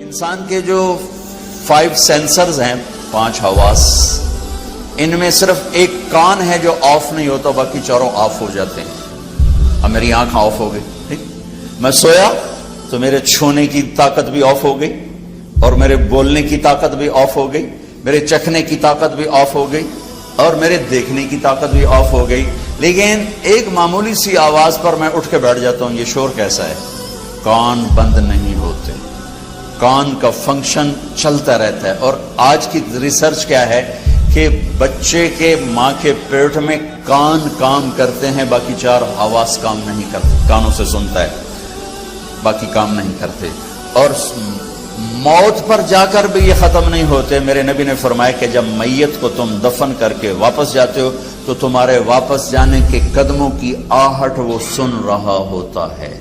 انسان کے جو 5 سینسرز ہیں، 5 حواس، ان میں صرف ایک کان ہے جو آف نہیں ہوتا، باقی چاروں آف ہو جاتے ہیں۔ اب میری آنکھ آف ہو گئی، ٹھیک، میں سویا تو میرے چھونے کی طاقت بھی آف ہو گئی، اور میرے بولنے کی طاقت بھی آف ہو گئی، میرے چکھنے کی طاقت بھی آف ہو گئی، اور میرے دیکھنے کی طاقت بھی آف ہو گئی۔ لیکن ایک معمولی سی آواز پر میں اٹھ کے بیٹھ جاتا ہوں، یہ شور کیسا ہے؟ کان بند نہیں ہوتے، کان کا فنکشن چلتا رہتا ہے۔ اور آج کی ریسرچ کیا ہے کہ بچے کے ماں کے پیٹ میں کان کام کرتے ہیں، باقی 4 حواس کام نہیں کرتے۔ کانوں سے سنتا ہے، باقی کام نہیں کرتے۔ اور موت پر جا کر بھی یہ ختم نہیں ہوتے۔ میرے نبی نے فرمایا کہ جب میت کو تم دفن کر کے واپس جاتے ہو تو تمہارے واپس جانے کے قدموں کی آہٹ وہ سن رہا ہوتا ہے۔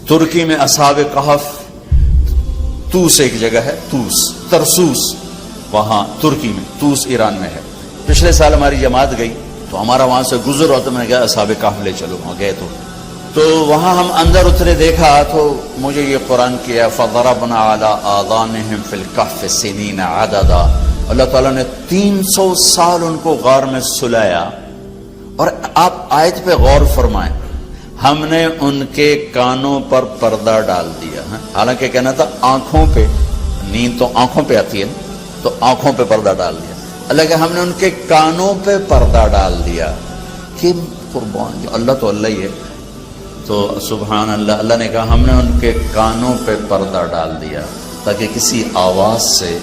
ترکی میں اصحاب کہف، توس ایک جگہ ہے، توس، ترسوس، وہاں ترکی میں، توس ایران میں ہے۔ پچھلے سال ہماری جماعت گئی تو ہمارا وہاں سے گزر ہوا تو میں نے کہا اصحاب کہف لے چلو، وہاں گئے تو وہاں ہم اندر اترے، دیکھا تو مجھے یہ قرآن کیا فَضَرَبْنَا عَلَىٰ آذَانِهِمْ فِي الْكَهْفِ سِنِينَ عَدَدًا۔ اللہ تعالیٰ نے 300 سال ان کو غار میں سلایا۔ اور آپ آیت پہ غور فرمائیں، ہم نے ان کے کانوں پر پردہ ڈال دیا، حالانکہ کہنا تھا آنکھوں پہ، نیند تو آنکھوں پہ آتی ہے تو آنکھوں پہ پردہ ڈال دیا، اللہ کہ ہم نے ان کے کانوں پہ پردہ ڈال دیا۔ کہ قربان اللہ تو اللہ ہی ہے، تو سبحان اللہ، اللہ نے کہا ہم نے ان کے کانوں پہ پردہ ڈال دیا تاکہ کسی آواز سے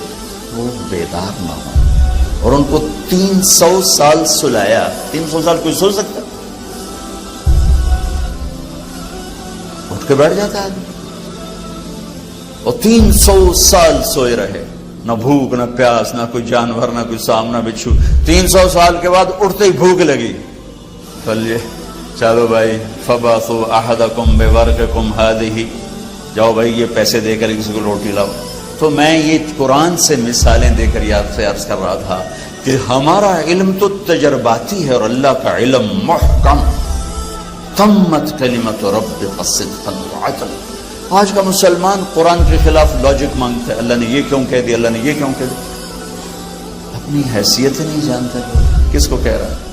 وہ بیدار نہ ہو، اور ان کو 300 سال سلایا۔ 300 سال کوئی سو سکتا؟ اٹھ کے بیٹھ جاتا ہے اور 300 سال سوئے رہے، نہ بھوک نہ پیاس، نہ کوئی جانور، نہ کوئی سام، نہ بچھو۔ 300 سال کے بعد اٹھتے ہی بھوک لگی، چلیے چلو بھائی، فَبَعْثُوا أَحَدَكُمْ بِوَرْقِكُمْ هَٰذِهِ، جاؤ بھائی یہ پیسے دے کر کسی کو روٹی لاؤ۔ تو میں یہ قرآن سے مثالیں دے کر یاد سے عرض کر رہا تھا کہ ہمارا علم تو تجرباتی ہے اور اللہ کا علم محکم۔ تمت کلمت ربک صدقا وعدلا۔ آج کا مسلمان قرآن کے خلاف لاجک مانگتا ہے، اللہ نے یہ کیوں کہہ دیا، اللہ نے یہ کیوں کہہ دیا؟ اپنی حیثیت نہیں جانتا، کس کو کہہ رہا ہے؟